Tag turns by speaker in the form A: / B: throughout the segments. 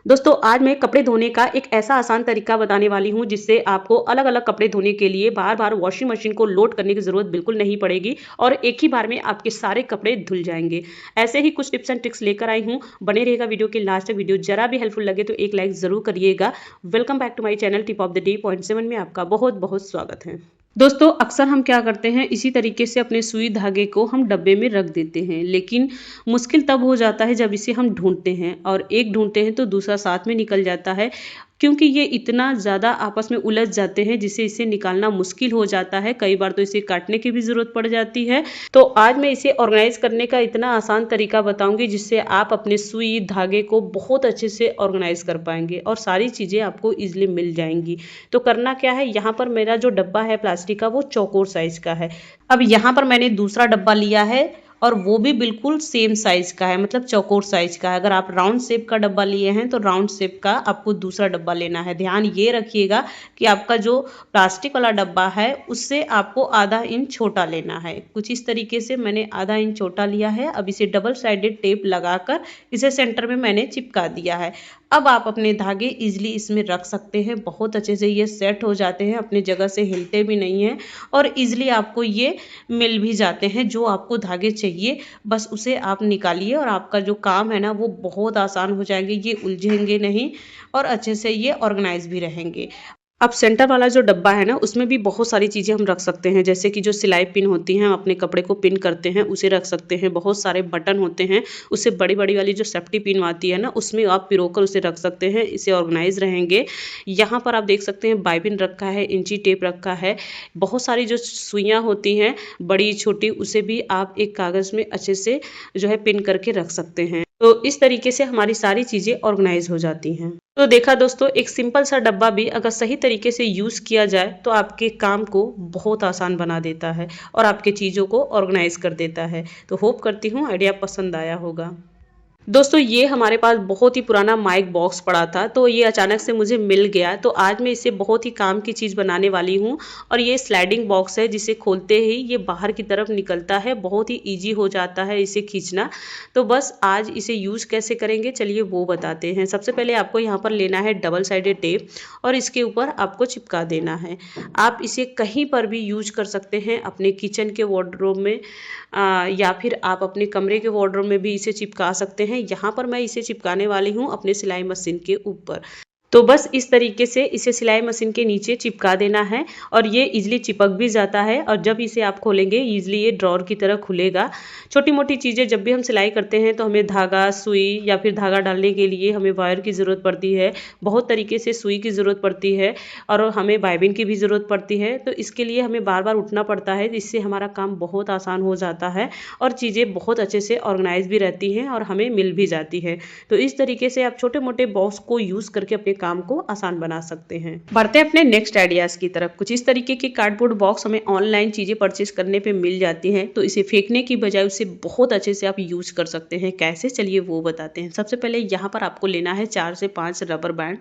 A: दोस्तों आज मैं कपड़े धोने का एक ऐसा आसान तरीका बताने वाली हूँ जिससे आपको अलग-अलग कपड़े धोने के लिए बार-बार वॉशिंग मशीन को लोड करने की ज़रूरत बिल्कुल नहीं पड़ेगी और एक ही बार में आपके सारे कपड़े धुल जाएँगे। ऐसे ही कुछ टिप्स एंड ट्रिक्स लेकर आई हूँ, बने रहिएगा वीडियो के लास्ट तक। वीडियो ज़रा भी हेल्पफुल लगे तो एक लाइक ज़रूर करिएगा। Welcome back to my channel tip of the day point 7 में आपका बहुत-बहुत स्वागत है। दोस्तों अक्सर हम क्या करते हैं इसी तरीके से अपने सुई धागे को हम डब्बे में रख देते हैं, लेकिन मुश्किल तब हो जाता है जब इसे हम ढूंढते हैं और एक ढूंढते हैं तो दूसरा साथ में निकल जाता है, क्योंकि ये इतना ज़्यादा आपस में उलझ जाते हैं जिससे इसे निकालना मुश्किल हो जाता है। कई बार तो इसे काटने की भी ज़रूरत पड़ जाती है। तो आज मैं इसे ऑर्गेनाइज करने का इतना आसान तरीका बताऊंगी जिससे आप अपने सुई धागे को बहुत अच्छे से ऑर्गेनाइज कर पाएंगे और सारी चीज़ें आपको ईजिली मिल जाएंगी। तो करना क्या है, यहाँ पर मेरा जो डब्बा है प्लास्टिक का वो चौकोर साइज का है। अब यहाँ पर मैंने दूसरा डब्बा लिया है और वो भी बिल्कुल सेम साइज का है, मतलब चौकोर साइज का है। अगर आप राउंड शेप का डब्बा लिए हैं तो राउंड शेप का आपको दूसरा डब्बा लेना है। ध्यान ये रखिएगा कि आपका जो प्लास्टिक वाला डब्बा है उससे आपको आधा इंच छोटा लेना है। कुछ इस तरीके से मैंने आधा इंच छोटा लिया है। अब इसे डबल साइडेड टेप लगाकर इसे सेंटर में मैंने चिपका दिया है। अब आप अपने धागे इजीली इसमें रख सकते हैं। बहुत अच्छे से ये सेट हो जाते हैं, अपनी जगह से हिलते भी नहीं हैं और इजीली आपको ये मिल भी जाते हैं। जो आपको धागे चाहिए बस उसे आप निकालिए और आपका जो काम है ना वो बहुत आसान हो जाएंगे। ये उलझेंगे नहीं और अच्छे से ये ऑर्गेनाइज भी रहेंगे। अब सेंटर वाला जो डब्बा है ना उसमें भी बहुत सारी चीज़ें हम रख सकते हैं, जैसे कि जो सिलाई पिन होती हैं, हम अपने कपड़े को पिन करते हैं उसे रख सकते हैं। बहुत सारे बटन होते हैं, उससे बड़ी बड़ी वाली जो सेफ्टी पिन आती है ना उसमें आप पिरोकर उसे रख सकते हैं। इसे ऑर्गेनाइज रहेंगे। यहाँ पर आप देख सकते हैं बाइबिन रखा है, इंची टेप रखा है, बहुत सारी जो सुइयाँ होती हैं बड़ी छोटी उसे भी आप एक कागज़ में अच्छे से जो है पिन करके रख सकते हैं। तो इस तरीके से हमारी सारी चीज़ें ऑर्गेनाइज हो जाती हैं। तो देखा दोस्तों, एक सिंपल सा डब्बा भी अगर सही तरीके से यूज़ किया जाए तो आपके काम को बहुत आसान बना देता है और आपके चीज़ों को ऑर्गेनाइज कर देता है। तो होप करती हूँ आइडिया पसंद आया होगा। दोस्तों ये हमारे पास बहुत ही पुराना माइक बॉक्स पड़ा था, तो ये अचानक से मुझे मिल गया। तो आज मैं इसे बहुत ही काम की चीज़ बनाने वाली हूँ और ये स्लाइडिंग बॉक्स है जिसे खोलते ही ये बाहर की तरफ निकलता है। बहुत ही इजी हो जाता है इसे खींचना। तो बस आज इसे यूज़ कैसे करेंगे चलिए वो बताते हैं। सबसे पहले आपको यहाँ पर लेना है डबल साइडेड टेप और इसके ऊपर आपको चिपका देना है। आप इसे कहीं पर भी यूज कर सकते हैं, अपने किचन के वार्डरोब में या फिर आप अपने कमरे के वार्डरोब में भी इसे चिपका सकते हैं। यहाँ पर मैं इसे चिपकाने वाली हूँ अपने सिलाई मशीन के ऊपर। तो बस इस तरीके से इसे सिलाई मशीन के नीचे चिपका देना है और ये इजीली चिपक भी जाता है और जब इसे आप खोलेंगे इजीली ये ड्रॉर की तरह खुलेगा। छोटी मोटी चीज़ें जब भी हम सिलाई करते हैं तो हमें धागा, सुई या फिर धागा डालने के लिए हमें वायर की ज़रूरत पड़ती है, बहुत तरीके से सुई की ज़रूरत पड़ती है और हमें बाइबिन की भी ज़रूरत पड़ती है। तो इसके लिए हमें बार बार उठना पड़ता है, इससे हमारा काम बहुत आसान हो जाता है और चीज़ें बहुत अच्छे से ऑर्गेनाइज भी रहती हैं और हमें मिल भी जाती है। तो इस तरीके से आप छोटे मोटे बॉक्स को यूज़ करके अपने काम को आसान बना सकते हैं। बढ़ते हैं अपने नेक्स्ट आइडियाज की तरफ। कुछ इस तरीके के कार्डबोर्ड बॉक्स हमें ऑनलाइन चीजें परचेज करने पे मिल जाती हैं, तो इसे फेंकने की बजाय उसे बहुत अच्छे से आप यूज कर सकते हैं। कैसे चलिए वो बताते हैं। सबसे पहले यहाँ पर आपको लेना है 4 से 5 रबर बैंड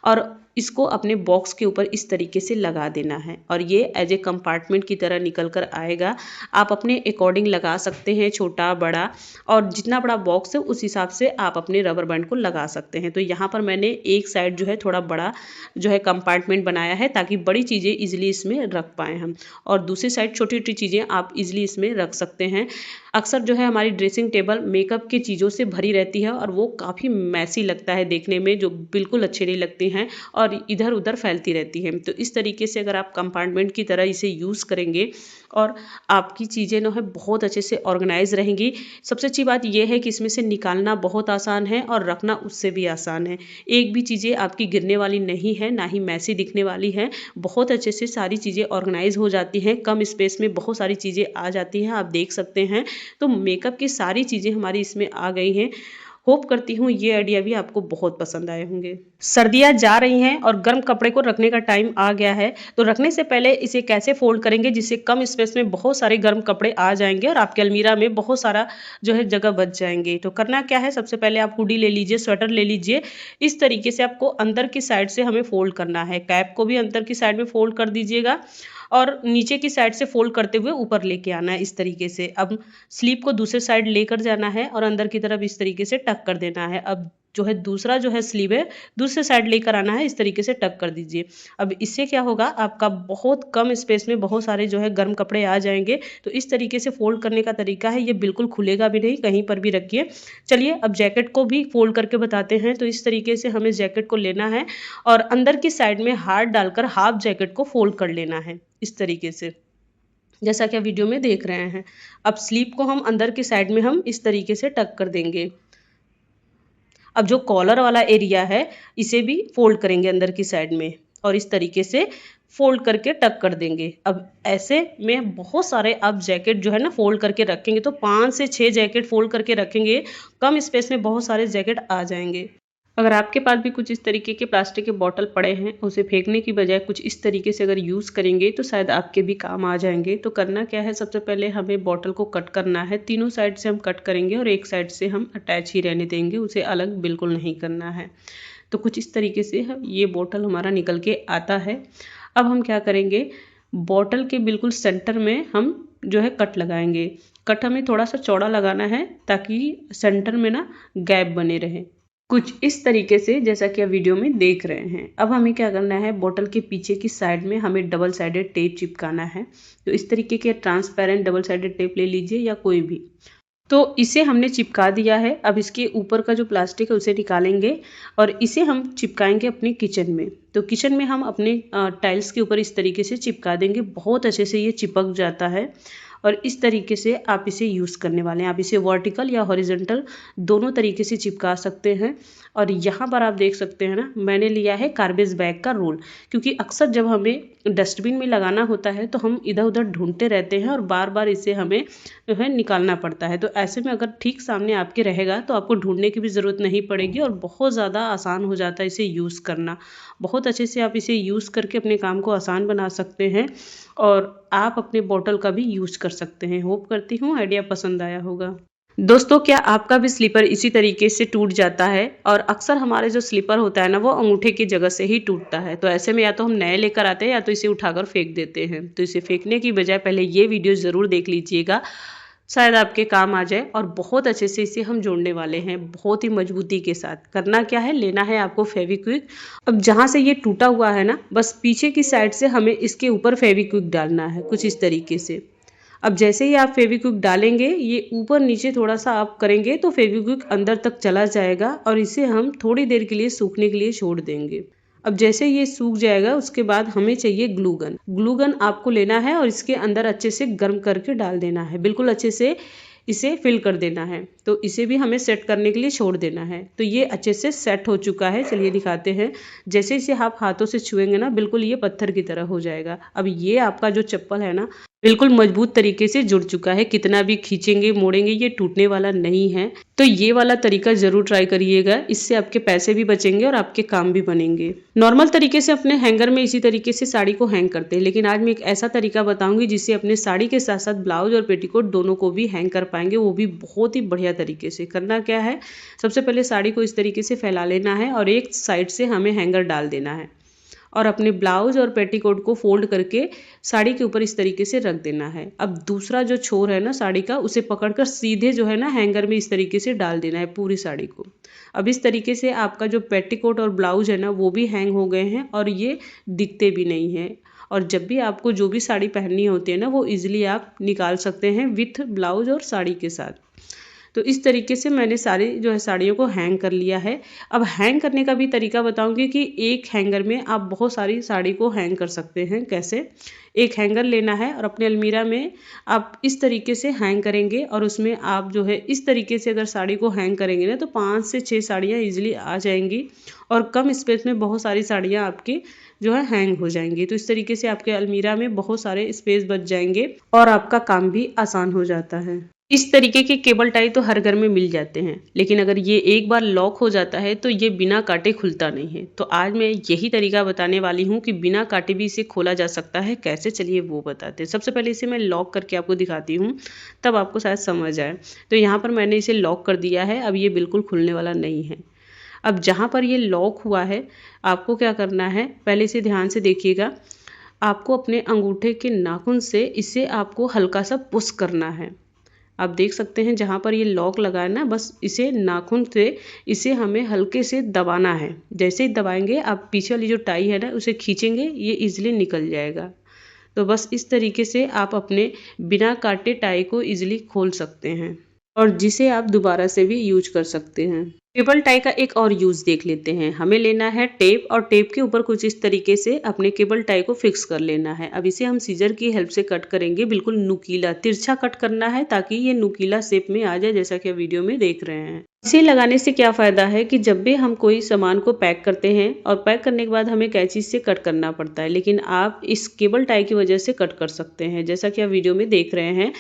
A: और इसको अपने बॉक्स के ऊपर इस तरीके से लगा देना है और ये एज ए कंपार्टमेंट की तरह निकल कर आएगा। आप अपने अकॉर्डिंग लगा सकते हैं, छोटा बड़ा, और जितना बड़ा बॉक्स है उस हिसाब से आप अपने रबर बैंड को लगा सकते हैं। तो यहाँ पर मैंने एक साइड जो है थोड़ा बड़ा जो है कंपार्टमेंट बनाया है ताकि बड़ी चीज़ें इजीली इसमें रख पाएँ हम, और दूसरी साइड छोटी छोटी चीज़ें आप इजीली इसमें रख सकते हैं। अक्सर जो है हमारी ड्रेसिंग टेबल मेकअप की चीज़ों से भरी रहती है और वो काफ़ी मैसी लगता है देखने में, जो बिल्कुल अच्छी नहीं लगती हैं और इधर उधर फैलती रहती हैं। तो इस तरीके से अगर आप कंपार्टमेंट की तरह इसे यूज़ करेंगे और आपकी चीज़ें जो है बहुत अच्छे से ऑर्गेनाइज रहेंगी। सबसे अच्छी बात यह है कि इसमें से निकालना बहुत आसान है और रखना उससे भी आसान है। एक भी चीज़ें आपकी गिरने वाली नहीं है, ना ही मैसी दिखने वाली है। बहुत अच्छे से सारी चीज़ें ऑर्गेनाइज हो जाती हैं, कम स्पेस में बहुत सारी चीज़ें आ जाती हैं, आप देख सकते हैं। तो मेकअप की सारी चीज़ें हमारी इसमें आ गई हैं। होप करती हूँ ये आइडिया भी आपको बहुत पसंद आए होंगे। सर्दियाँ जा रही हैं और गर्म कपड़े को रखने का टाइम आ गया है, तो रखने से पहले इसे कैसे फोल्ड करेंगे जिससे कम स्पेस में बहुत सारे गर्म कपड़े आ जाएंगे और आपके अलमीरा में बहुत सारा जो है जगह बच जाएंगे। तो करना क्या है, सबसे पहले आप हुडी ले लीजिए, स्वेटर ले लीजिए। इस तरीके से आपको अंदर की साइड से हमें फोल्ड करना है। कैप को भी अंदर की साइड में फोल्ड कर दीजिएगा और नीचे की साइड से फोल्ड करते हुए ऊपर लेके आना है इस तरीके से। अब स्लीव को दूसरे साइड लेकर जाना है और अंदर की तरफ इस तरीके से टक कर देना है। अब जो है दूसरा जो है स्लीव है दूसरे साइड लेकर आना है, इस तरीके से टक कर दीजिए। अब इससे क्या होगा, आपका बहुत कम स्पेस में बहुत सारे जो है गर्म कपड़े आ जाएंगे। तो इस तरीके से फोल्ड करने का तरीका है, ये बिल्कुल खुलेगा भी नहीं, कहीं पर भी रखिए। चलिए अब जैकेट को भी फोल्ड करके बताते हैं। तो इस तरीके से हमें जैकेट को लेना है और अंदर की साइड में हाथ डालकर हाफ जैकेट को फोल्ड कर लेना है, इस तरीके से, जैसा कि आप वीडियो में देख रहे हैं। अब स्लीव को हम अंदर की साइड में हम इस तरीके से टक कर देंगे। अब जो कॉलर वाला एरिया है इसे भी फोल्ड करेंगे अंदर की साइड में और इस तरीके से फोल्ड करके टक कर देंगे। अब ऐसे में बहुत सारे आप जैकेट जो है ना फोल्ड करके रखेंगे, तो 5 से 6 जैकेट फोल्ड करके रखेंगे, कम स्पेस में बहुत सारे जैकेट आ जाएंगे। अगर आपके पास भी कुछ इस तरीके के प्लास्टिक के बॉटल पड़े हैं, उसे फेंकने की बजाय कुछ इस तरीके से अगर यूज़ करेंगे तो शायद आपके भी काम आ जाएंगे। तो करना क्या है, सबसे पहले हमें बॉटल को कट करना है। तीनों साइड से हम कट करेंगे और एक साइड से हम अटैच ही रहने देंगे, उसे अलग बिल्कुल नहीं करना है। तो कुछ इस तरीके से ये बॉटल हमारा निकल के आता है। अब हम क्या करेंगे, बॉटल के बिल्कुल सेंटर में हम जो है कट लगाएंगे। कट हमें थोड़ा सा चौड़ा लगाना है ताकि सेंटर में ना गैप बने रहे, कुछ इस तरीके से, जैसा कि आप वीडियो में देख रहे हैं। अब हमें क्या करना है, बोतल के पीछे की साइड में हमें डबल साइडेड टेप चिपकाना है। तो इस तरीके के ट्रांसपेरेंट डबल साइडेड टेप ले लीजिए या कोई भी। तो इसे हमने चिपका दिया है। अब इसके ऊपर का जो प्लास्टिक है उसे निकालेंगे और इसे हम चिपकाएंगे अपने किचन में। तो किचन में हम अपने टाइल्स के ऊपर इस तरीके से चिपका देंगे, बहुत अच्छे से ये चिपक जाता है। और इस तरीके से आप इसे यूज़ करने वाले हैं। आप इसे वर्टिकल या हॉरिजॉन्टल दोनों तरीके से चिपका सकते हैं। और यहाँ पर आप देख सकते हैं ना, मैंने लिया है गार्बेज बैग का रोल, क्योंकि अक्सर जब हमें डस्टबिन में लगाना होता है तो हम इधर उधर ढूंढते रहते हैं और बार बार इसे हमें जो है निकालना पड़ता है। तो ऐसे में अगर ठीक सामने आपके रहेगा तो आपको ढूंढने की भी ज़रूरत नहीं पड़ेगी और बहुत ज़्यादा आसान हो जाता है इसे यूज़ करना। बहुत अच्छे से आप इसे यूज़ करके अपने काम को आसान बना सकते हैं और आप अपने बॉटल का भी यूज़ कर सकते हैं। होप करती हूँ आइडिया पसंद आया होगा। दोस्तों, क्या आपका भी स्लीपर इसी तरीके से टूट जाता है? और अक्सर हमारे जो स्लीपर होता है ना, वो अंगूठे की जगह से ही टूटता है। तो ऐसे में या तो हम नए लेकर आते हैं या तो इसे उठाकर फेंक देते हैं। तो इसे फेंकने की बजाय पहले ये वीडियो ज़रूर देख लीजिएगा, शायद आपके काम आ जाए। और बहुत अच्छे से इसे हम जोड़ने वाले हैं, बहुत ही मजबूती के साथ। करना क्या है, लेना है आपको फेविक्विक। अब जहाँ से ये टूटा हुआ है ना, बस पीछे की साइड से हमें इसके ऊपर फेविक्विक डालना है, कुछ इस तरीके से। अब जैसे ही आप फेविक्विक डालेंगे, ये ऊपर नीचे थोड़ा सा आप करेंगे तो फेविक्विक अंदर तक चला जाएगा और इसे हम थोड़ी देर के लिए सूखने के लिए छोड़ देंगे। अब जैसे ये सूख जाएगा उसके बाद हमें चाहिए ग्लू गन। ग्लू गन आपको लेना है और इसके अंदर अच्छे से गर्म करके डाल देना है, बिल्कुल अच्छे से इसे फिल कर देना है। तो इसे भी हमें सेट करने के लिए छोड़ देना है। तो ये अच्छे से सेट हो चुका है, चलिए दिखाते हैं। जैसे इसे आप हाथों से छुएंगे ना, बिल्कुल ये पत्थर की तरह हो जाएगा। अब ये आपका जो चप्पल है ना, बिल्कुल मजबूत तरीके से जुड़ चुका है। कितना भी खींचेंगे मोड़ेंगे ये टूटने वाला नहीं है। तो ये वाला तरीका जरूर ट्राई करिएगा, इससे आपके पैसे भी बचेंगे और आपके काम भी बनेंगे। नॉर्मल तरीके से अपने हैंगर में इसी तरीके से साड़ी को हैंग करते हैं, लेकिन आज मैं एक ऐसा तरीका बताऊंगी जिससे अपने साड़ी के साथ साथ ब्लाउज और पेटीकोट दोनों को भी हैंग कर पाएंगे, वो भी बहुत ही बढ़िया तरीके से। करना क्या है, सबसे पहले साड़ी को इस तरीके से फैला लेना है और एक साइड से हमें हैंगर डाल देना है और अपने ब्लाउज और पेटीकोट को फोल्ड करके साड़ी के ऊपर इस तरीके से रख देना है। अब दूसरा जो छोर है ना साड़ी का, उसे पकड़कर सीधे जो है ना हैंगर में इस तरीके से डाल देना है पूरी साड़ी को। अब इस तरीके से आपका जो पेटीकोट और ब्लाउज है ना, वो भी हैंग हो गए हैं और ये दिखते भी नहीं हैं। और जब भी आपको जो भी साड़ी पहननी होती है ना, वो इजीली आप निकाल सकते हैं विथ ब्लाउज और साड़ी के साथ। तो इस तरीके से मैंने सारी जो है साड़ियों को हैंग कर लिया है। अब हैंग करने का भी तरीका बताऊंगी कि एक हैंगर में आप बहुत सारी साड़ी को हैंग कर सकते हैं। कैसे, एक हैंगर लेना है और अपने अलमीरा में आप इस तरीके से हैंग करेंगे और उसमें आप जो है इस तरीके से अगर साड़ी को हैंग करेंगे ना, तो 5 से 6 साड़ियाँ ईजिली आ जाएंगी और कम स्पेस में बहुत सारी साड़ियाँ आपकी जो है हैंग हो जाएंगी। तो इस तरीके से आपके अलमीरा में बहुत सारे स्पेस बच जाएंगे और आपका काम भी आसान हो जाता है। इस तरीके के केबल टाई तो हर घर में मिल जाते हैं, लेकिन अगर ये एक बार लॉक हो जाता है तो ये बिना काटे खुलता नहीं है। तो आज मैं यही तरीका बताने वाली हूँ कि बिना काटे भी इसे खोला जा सकता है। कैसे, चलिए वो बताते हैं। सबसे पहले इसे मैं लॉक करके आपको दिखाती हूँ, तब आपको शायद समझ आए। तो यहाँ पर मैंने इसे लॉक कर दिया है, अब ये बिल्कुल खुलने वाला नहीं है। अब जहाँ पर ये लॉक हुआ है, आपको क्या करना है, पहले इसे ध्यान से देखिएगा। आपको अपने अंगूठे के नाखून से इसे आपको हल्का सा पुश करना है। आप देख सकते हैं जहाँ पर ये लॉक लगा है ना, बस इसे नाखून से इसे हमें हल्के से दबाना है। जैसे ही दबाएंगे आप पीछे वाली जो टाई है ना उसे खींचेंगे, ये इजीली निकल जाएगा। तो बस इस तरीके से आप अपने बिना काटे टाई को इजीली खोल सकते हैं और जिसे आप दोबारा से भी यूज कर सकते हैं। केबल टाई का एक और यूज देख लेते हैं। हमें लेना है टेप और टेप के ऊपर कुछ इस तरीके से अपने केबल टाई को फिक्स कर लेना है। अब इसे हम सीजर की हेल्प से कट करेंगे, बिल्कुल नुकीला तिरछा कट करना है ताकि ये नुकीला शेप में आ जाए, जैसा कि वीडियो में देख रहे हैं। इसे लगाने से क्या फायदा है कि जब भी हम कोई सामान को पैक करते हैं और पैक करने के बाद हमें कैंची से कट करना पड़ता है, लेकिन आप इस केबल टाई की वजह से कट कर सकते हैं। जैसा कि आप वीडियो में देख रहे हैं,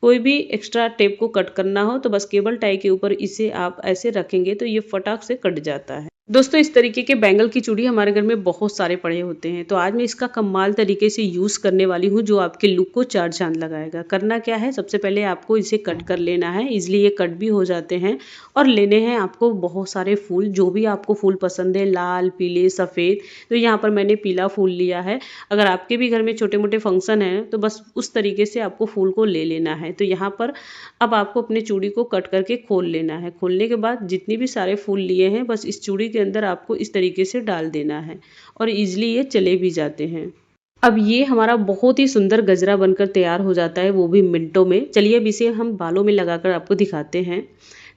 A: कोई भी एक्स्ट्रा टेप को कट करना हो तो बस केबल टाई के ऊपर इसे आप ऐसे रखेंगे तो ये फटाक से कट जाता है। दोस्तों, इस तरीके के बैंगल की चूड़ी हमारे घर में बहुत सारे पड़े होते हैं, तो आज मैं इसका कमाल तरीके से यूज करने वाली हूँ जो आपके लुक को चार चांद लगाएगा। करना क्या है, सबसे पहले आपको इसे कट कर लेना है, इसलिए ये कट भी हो जाते हैं। और लेने हैं आपको बहुत सारे फूल, जो भी आपको फूल पसंद है, लाल, पीले, सफेद। तो यहाँ पर मैंने पीला फूल लिया है। अगर आपके भी घर में छोटे मोटे फंक्शन है तो बस उस तरीके से आपको फूल को ले लेना है। तो यहाँ पर अब आपको अपने चूड़ी को कट करके खोल लेना है। खोलने के बाद जितने भी सारे फूल लिए हैं बस इस चूड़ी के अंदर आपको इस तरीके से डाल देना है और इजीली ये चले भी जाते हैं। अब ये हमारा बहुत ही सुंदर गजरा बनकर तैयार हो जाता है, वो भी मिनटों में। चलिए अब इसे हम बालों में लगाकर आपको दिखाते हैं।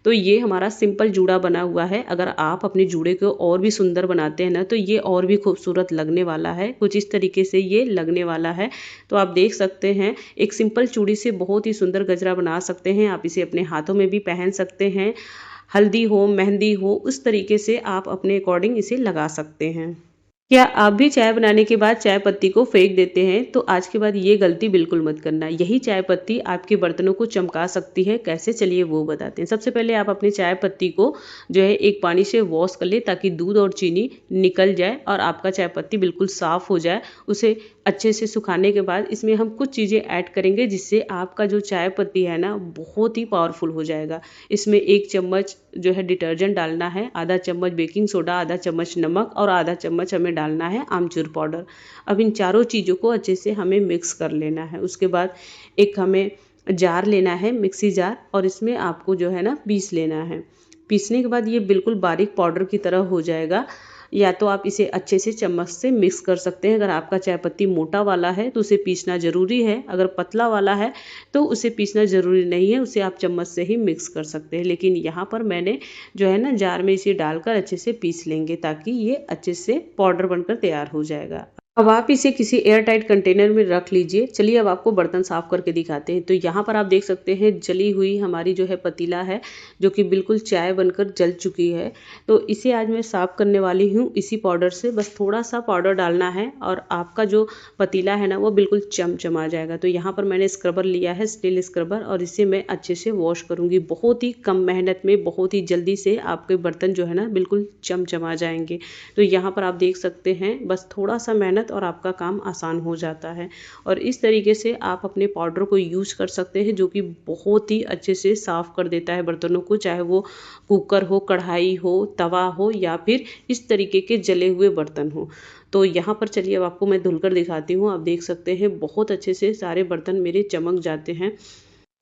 A: तो ये हमारा सिंपल जूड़ा बना हुआ है। अगर आप अपने जूड़े को और भी सुंदर बनाते हैं ना तो ये और भी खूबसूरत लगने वाला है। कुछ इस तरीके से ये लगने वाला है। तो आप देख सकते हैं एक सिंपल चूड़ी से बहुत ही सुंदर गजरा बना सकते हैं। आप इसे अपने हाथों में भी पहन सकते हैं, हल्दी हो, मेहंदी हो, उस तरीके से आप अपने अकॉर्डिंग इसे लगा सकते हैं। क्या आप भी चाय बनाने के बाद चाय पत्ती को फेंक देते हैं? तो आज के बाद ये गलती बिल्कुल मत करना। यही चाय पत्ती आपके बर्तनों को चमका सकती है। कैसे, चलिए वो बताते हैं। सबसे पहले आप अपनी चाय पत्ती को जो है एक पानी से वॉश कर ले ताकि दूध और चीनी निकल जाए और आपका चाय पत्ती बिल्कुल साफ हो जाए। उसे अच्छे से सुखाने के बाद इसमें हम कुछ चीज़ें ऐड करेंगे जिससे आपका जो चाय पत्ती है ना बहुत ही पावरफुल हो जाएगा। इसमें 1 चम्मच जो है डिटर्जेंट डालना है, आधा चम्मच बेकिंग सोडा, आधा चम्मच नमक और आधा चम्मच हमें डालना है आमचूर पाउडर। अब इन चारों चीज़ों को अच्छे से हमें मिक्स कर लेना है। उसके बाद एक हमें जार लेना है, मिक्सी जार, और इसमें आपको जो है ना पीस लेना है। पीसने के बाद ये बिल्कुल बारीक पाउडर की तरह हो जाएगा। या तो आप इसे अच्छे से चम्मच से मिक्स कर सकते हैं। अगर आपका चाय पत्ती मोटा वाला है तो उसे पीसना ज़रूरी है, अगर पतला वाला है तो उसे पीसना ज़रूरी नहीं है, उसे आप चम्मच से ही मिक्स कर सकते हैं। लेकिन यहाँ पर मैंने जो है ना जार में इसे डालकर अच्छे से पीस लेंगे ताकि ये अच्छे से पाउडर बनकर तैयार हो जाएगा। अब आप इसे किसी एयर टाइट कंटेनर में रख लीजिए। चलिए अब आपको बर्तन साफ करके दिखाते हैं। तो यहाँ पर आप देख सकते हैं जली हुई हमारी जो है पतीला है जो कि बिल्कुल चाय बनकर जल चुकी है। तो इसे आज मैं साफ करने वाली हूँ इसी पाउडर से। बस थोड़ा सा पाउडर डालना है और आपका जो पतीला है ना वो बिल्कुल चमचमा जाएगा। तो यहाँ पर मैंने स्क्रबर लिया है, स्टील स्क्रबर, और इसे मैं अच्छे से वॉश करूँगी। बहुत ही कम मेहनत में बहुत ही जल्दी से आपके बर्तन जो है ना बिल्कुल चमचमा जाएंगे। तो यहाँ पर आप देख सकते हैं बस थोड़ा सा मेहनत और आपका काम आसान हो जाता है। और इस तरीके से आप अपने पाउडर को यूज कर सकते हैं जो कि बहुत ही अच्छे से साफ कर देता है बर्तनों को, चाहे वो कुकर हो, कढ़ाई हो, तवा हो या फिर इस तरीके के जले हुए बर्तन हो। तो यहाँ पर चलिए अब आपको मैं धुलकर दिखाती हूँ। आप देख सकते हैं बहुत अच्छे से सारे बर्तन मेरे चमक जाते हैं।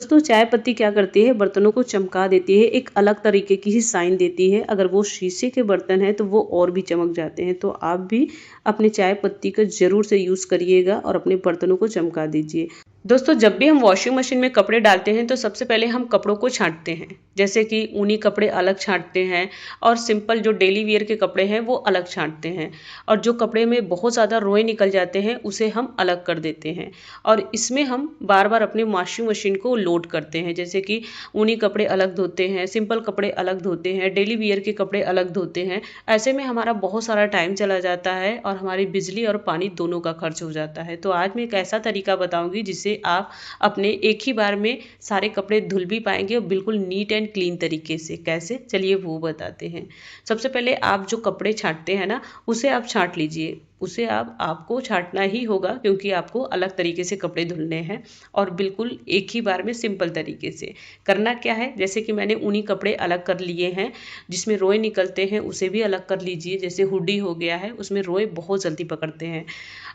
A: दोस्तों, चाय पत्ती क्या करती है, बर्तनों को चमका देती है, एक अलग तरीके की ही साइन देती है। अगर वो शीशे के बर्तन हैं तो वो और भी चमक जाते हैं। तो आप भी अपने चाय पत्ती का ज़रूर से यूज़ करिएगा और अपने बर्तनों को चमका दीजिए। दोस्तों, जब भी हम वॉशिंग मशीन में कपड़े डालते हैं तो सबसे पहले हम कपड़ों को छांटते हैं। जैसे कि ऊनी कपड़े अलग छांटते हैं और सिंपल जो डेली वियर के कपड़े हैं वो अलग छांटते हैं, और जो कपड़े में बहुत ज़्यादा रोए निकल जाते हैं उसे हम अलग कर देते हैं। और इसमें हम बार बार अपनी वॉशिंग मशीन को लोड करते हैं। जैसे कि ऊनी कपड़े अलग धोते हैं, सिंपल कपड़े अलग धोते हैं, डेली वियर के कपड़े अलग धोते हैं। ऐसे में हमारा बहुत सारा टाइम चला जाता है और हमारी बिजली और पानी दोनों का खर्च हो जाता है। तो आज मैं एक ऐसा तरीका बताऊंगी जिससे आप अपने एक ही बार में सारे कपड़े धुल भी पाएंगे और बिल्कुल नीट एंड क्लीन तरीके से। कैसे, चलिए वो बताते हैं। सबसे पहले आप जो कपड़े छांटते हैं ना उसे आप छांट लीजिए। उसे आपको छांटना ही होगा, क्योंकि आपको अलग तरीके से कपड़े धुलने हैं और बिल्कुल एक ही बार में सिंपल तरीके से करना क्या है। जैसे कि मैंने ऊनी कपड़े अलग कर लिए हैं, जिसमें रोए निकलते हैं उसे भी अलग कर लीजिए। जैसे हुडी हो गया है, उसमें रोए बहुत जल्दी पकड़ते हैं।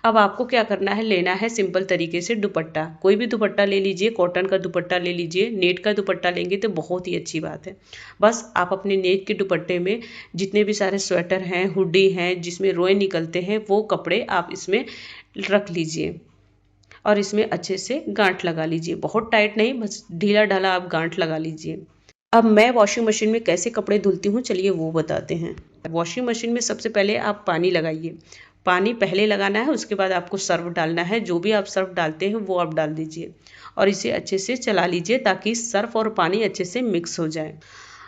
A: अब आपको क्या करना है, लेना है सिंपल तरीके से दुपट्टा। कोई भी दुपट्टा ले लीजिए, कॉटन का दुपट्टा ले लीजिए, नेट का दुपट्टा लेंगे तो बहुत ही अच्छी बात है। बस आप अपने नेट के दुपट्टे में जितने भी सारे स्वेटर हैं, हुडी हैं, जिसमें रोए निकलते हैं, वो कपड़े आप इसमें रख लीजिए और इसमें अच्छे से गांठ लगा लीजिए। बहुत टाइट नहीं, बस ढीला ढाला आप गांठ लगा लीजिए। अब मैं वॉशिंग मशीन में कैसे कपड़े धुलती हूँ, चलिए वो बताते हैं। वॉशिंग मशीन में सबसे पहले आप पानी लगाइए। पानी पहले लगाना है, उसके बाद आपको सर्फ डालना है। जो भी आप सर्फ डालते हैं वो आप डाल दीजिए और इसे अच्छे से चला लीजिए ताकि सर्फ और पानी अच्छे से मिक्स हो जाए।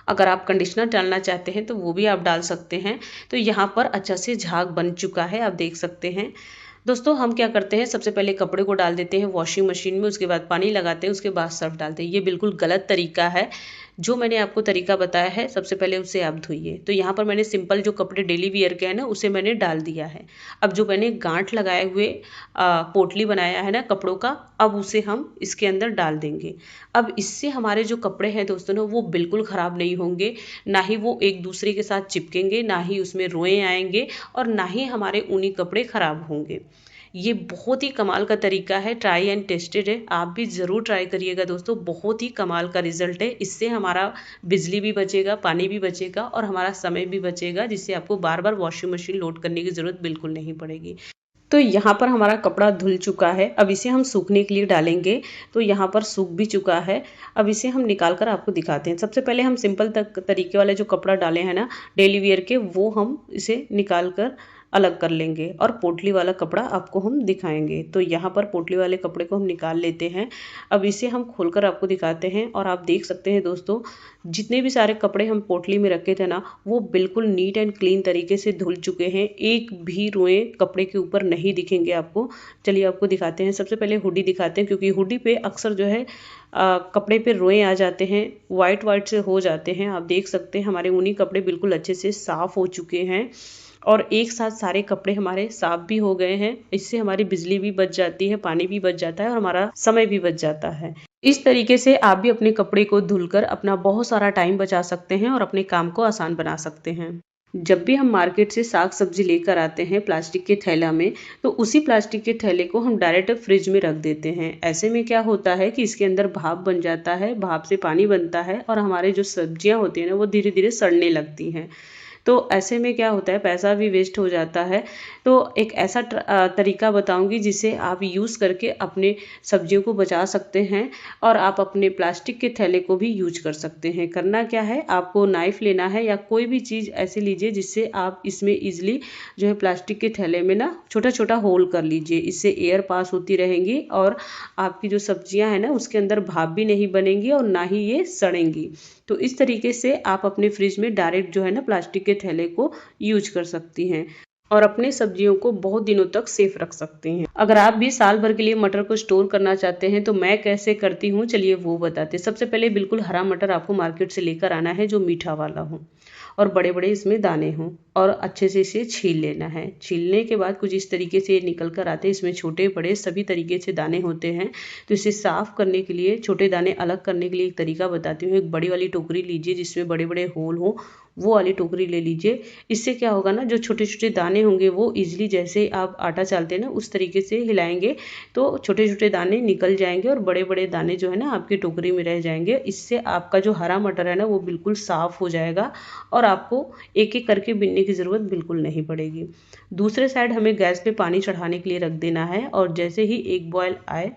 A: अगर आप कंडीशनर डालना चाहते हैं तो वो भी आप डाल सकते हैं। तो यहाँ पर अच्छा से झाग बन चुका है, आप देख सकते हैं। दोस्तों, हम क्या करते हैं, सबसे पहले कपड़े को डाल देते हैं वॉशिंग मशीन में, उसके बाद पानी लगाते हैं, उसके बाद सर्फ डालते हैं। ये बिल्कुल गलत तरीका है। जो मैंने आपको तरीका बताया है, सबसे पहले उसे आप धोइए। तो यहाँ पर मैंने सिंपल जो कपड़े डेली वियर के हैं ना, उसे मैंने डाल दिया है। अब जो मैंने गांठ लगाए हुए पोटली बनाया है ना कपड़ों का, अब उसे हम इसके अंदर डाल देंगे। अब इससे हमारे जो कपड़े हैं दोस्तों ना, वो बिल्कुल ख़राब नहीं होंगे, ना ही वो एक दूसरे के साथ चिपकेंगे, ना ही उसमें रोएं आएंगे और ना ही हमारे ऊनी कपड़े ख़राब होंगे। ये बहुत ही कमाल का तरीका है, ट्राई एंड टेस्टेड है। आप भी ज़रूर ट्राई करिएगा दोस्तों, बहुत ही कमाल का रिजल्ट है। इससे हमारा बिजली भी बचेगा, पानी भी बचेगा और हमारा समय भी बचेगा, जिससे आपको बार बार वॉशिंग मशीन लोड करने की ज़रूरत बिल्कुल नहीं पड़ेगी। तो यहाँ पर हमारा कपड़ा धुल चुका है। अब इसे हम सूखने के लिए डालेंगे। तो यहाँ पर सूख भी चुका है। अब इसे हम निकाल कर आपको दिखाते हैं। सबसे पहले हम सिंपल तरीके वाले जो कपड़ा डाले हैं ना डेली वेयर के, वो हम इसे निकाल कर अलग कर लेंगे और पोटली वाला कपड़ा आपको हम दिखाएंगे। तो यहाँ पर पोटली वाले कपड़े को हम निकाल लेते हैं। अब इसे हम खोलकर आपको दिखाते हैं और आप देख सकते हैं दोस्तों, जितने भी सारे कपड़े हम पोटली में रखे थे ना, वो बिल्कुल नीट एंड क्लीन तरीके से धुल चुके हैं। एक भी रोए कपड़े के ऊपर नहीं दिखेंगे आपको। चलिए आपको दिखाते हैं। सबसे पहले हुडी दिखाते हैं, क्योंकि हुडी पे अक्सर जो है कपड़े पे रोए आ जाते हैं, वाइट वाइट से हो जाते हैं। आप देख सकते हैं हमारे ऊनी कपड़े बिल्कुल अच्छे से साफ हो चुके हैं और एक साथ सारे कपड़े हमारे साफ भी हो गए हैं। इससे हमारी बिजली भी बच जाती है, पानी भी बच जाता है और हमारा समय भी बच जाता है। इस तरीके से आप भी अपने कपड़े को धुलकर अपना बहुत सारा टाइम बचा सकते हैं और अपने काम को आसान बना सकते हैं। जब भी हम मार्केट से साग सब्जी लेकर आते हैं प्लास्टिक के थैला में, तो उसी प्लास्टिक के थैले को हम डायरेक्ट फ्रिज में रख देते हैं। ऐसे में क्या होता है कि इसके अंदर भाप बन जाता है, भाप से पानी बनता है और हमारे जो सब्जियां होती हैं ना, वो धीरे धीरे सड़ने लगती हैं। तो ऐसे में क्या होता है, पैसा भी वेस्ट हो जाता है। तो एक ऐसा तरीका बताऊंगी जिसे आप यूज़ करके अपने सब्जियों को बचा सकते हैं और आप अपने प्लास्टिक के थैले को भी यूज कर सकते हैं। करना क्या है, आपको नाइफ लेना है या कोई भी चीज़ ऐसे लीजिए जिससे आप इसमें इजीली जो है प्लास्टिक के थैले में ना छोटा छोटा होल कर लीजिए। इससे एयर पास होती रहेंगी और आपकी जो सब्जियां हैं ना, उसके अंदर भाप भी नहीं बनेंगी और ना ही ये सड़ेंगी। तो इस तरीके से आप अपने फ्रिज में डायरेक्ट जो है ना प्लास्टिक के थैले को यूज कर सकती हैं और अपने सब्जियों को बहुत दिनों तक सेफ रख सकते हैं। अगर आप भी साल भर के लिए मटर को स्टोर करना चाहते हैं तो मैं कैसे करती हूँ, चलिए वो बताते हैं। सबसे पहले बिल्कुल हरा मटर आपको मार्केट से लेकर आना है, जो मीठा वाला हो और बड़े बड़े इसमें दाने हों, और अच्छे से इसे छील लेना है। छीलने के बाद कुछ इस तरीके से निकल कर आते हैं। इसमें छोटे बड़े सभी तरीके से दाने होते हैं। तो इसे साफ करने के लिए, छोटे दाने अलग करने के लिए एक तरीका बताती हूँ। एक बड़ी वाली टोकरी लीजिए जिसमें बड़े बड़े होल हो, वो वाली टोकरी ले लीजिए। इससे क्या होगा ना, जो छोटे छोटे दाने होंगे वो इजीली, जैसे आप आटा चालते हैं ना उस तरीके से हिलाएंगे तो छोटे छोटे दाने निकल जाएंगे और बड़े बड़े दाने जो है ना आपकी टोकरी में रह जाएंगे। इससे आपका जो हरा मटर है ना, वो बिल्कुल साफ हो जाएगा और आपको एक एक करके बीनने की ज़रूरत बिल्कुल नहीं पड़ेगी। दूसरे साइड हमें गैस पे पानी चढ़ाने के लिए रख देना है और जैसे ही एक बॉयल आए,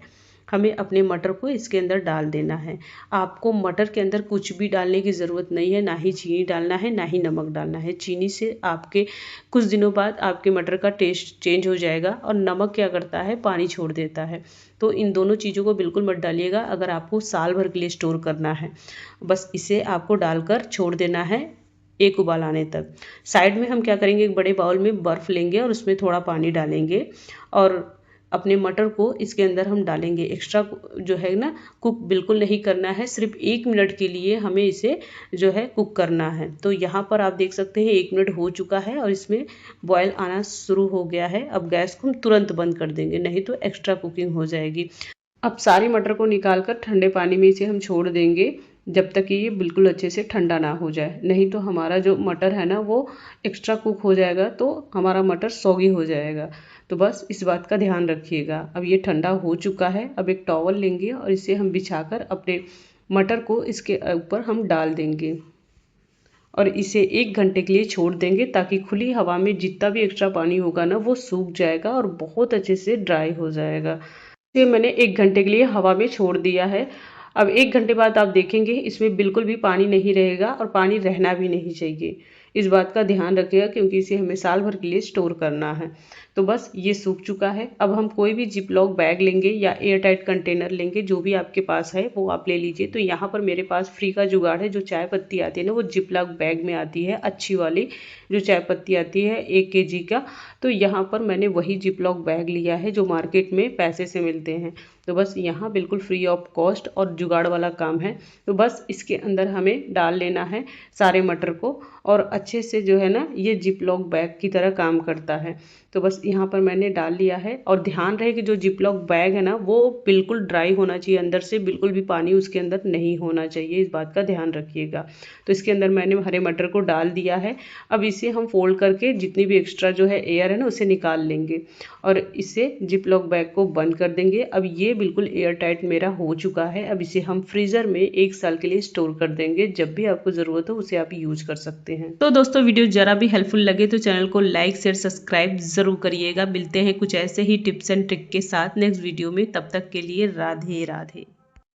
A: हमें अपने मटर को इसके अंदर डाल देना है। आपको मटर के अंदर कुछ भी डालने की ज़रूरत नहीं है, ना ही चीनी डालना है, ना ही नमक डालना है। चीनी से आपके कुछ दिनों बाद आपके मटर का टेस्ट चेंज हो जाएगा और नमक क्या करता है, पानी छोड़ देता है। तो इन दोनों चीज़ों को बिल्कुल मत डालिएगा अगर आपको साल भर के लिए स्टोर करना है। बस इसे आपको डालकर छोड़ देना है एक उबाल आने तक। साइड में हम क्या करेंगे, एक बड़े बाउल में बर्फ़ लेंगे और उसमें थोड़ा पानी डालेंगे और अपने मटर को इसके अंदर हम डालेंगे। एक्स्ट्रा जो है ना कुक बिल्कुल नहीं करना है, सिर्फ 1 मिनट के लिए हमें इसे जो है कुक करना है। तो यहाँ पर आप देख सकते हैं 1 मिनट हो चुका है और इसमें बॉयल आना शुरू हो गया है। अब गैस को हम तुरंत बंद कर देंगे, नहीं तो एक्स्ट्रा कुकिंग हो जाएगी। अब सारी मटर को निकाल कर ठंडे पानी में इसे हम छोड़ देंगे जब तक कि ये बिल्कुल अच्छे से ठंडा ना हो जाए, नहीं तो हमारा जो मटर है ना वो एक्स्ट्रा कुक हो जाएगा, तो हमारा मटर सॉगी हो जाएगा। तो बस इस बात का ध्यान रखिएगा। अब ये ठंडा हो चुका है। अब एक टॉवल लेंगे और इसे हम बिछाकर अपने मटर को इसके ऊपर हम डाल देंगे और इसे 1 घंटे के लिए छोड़ देंगे, ताकि खुली हवा में जितना भी एक्स्ट्रा पानी होगा ना वो सूख जाएगा और बहुत अच्छे से ड्राई हो जाएगा। ये मैंने 1 घंटे के लिए हवा में छोड़ दिया है। अब 1 घंटे बाद आप देखेंगे इसमें बिल्कुल भी पानी नहीं रहेगा और पानी रहना भी नहीं चाहिए। इस बात का ध्यान रखिएगा, क्योंकि इसे हमें साल भर के लिए स्टोर करना है। तो बस ये सूख चुका है। अब हम कोई भी जिपलॉक बैग लेंगे या एयर टाइट कंटेनर लेंगे, जो भी आपके पास है वो आप ले लीजिए। तो यहाँ पर मेरे पास फ्री का जुगाड़ है, जो चाय पत्ती आती है ना वो जिपलॉक बैग में आती है, अच्छी वाली जो चाय पत्ती आती है 1 kg का। तो यहाँ पर मैंने वही जिपलॉक बैग लिया है जो मार्केट में पैसे से मिलते हैं। तो बस यहाँ बिल्कुल फ्री ऑफ कॉस्ट और जुगाड़ वाला काम है। तो बस इसके अंदर हमें डाल लेना है सारे मटर को, और अच्छे से जो है ना ये जिपलॉक बैग की तरह काम करता है। तो बस यहाँ पर मैंने डाल लिया है, और ध्यान रहे कि जो जिपलॉक बैग है ना वो बिल्कुल ड्राई होना चाहिए, अंदर से बिल्कुल भी पानी उसके अंदर नहीं होना चाहिए, इस बात का ध्यान रखिएगा। तो इसके अंदर मैंने हरे मटर को डाल दिया है। अब इसे हम फोल्ड करके जितनी भी एक्स्ट्रा जो है एयर है ना उसे निकाल लेंगे और इसे जिपलॉक बैग को बंद कर देंगे। अब ये बिल्कुल एयर टाइट मेरा हो चुका है। अब इसे हम फ्रीज़र में 1 साल के लिए स्टोर कर देंगे, जब भी आपको ज़रूरत हो उसे आप यूज कर सकते हैं। तो दोस्तों वीडियो जरा भी हेल्पफुल लगे तो चैनल को लाइक शेयर सब्सक्राइब जरूर करिएगा। मिलते हैं कुछ ऐसे ही टिप्स एंड ट्रिक के साथ नेक्स्ट वीडियो में, तब तक के लिए राधे राधे।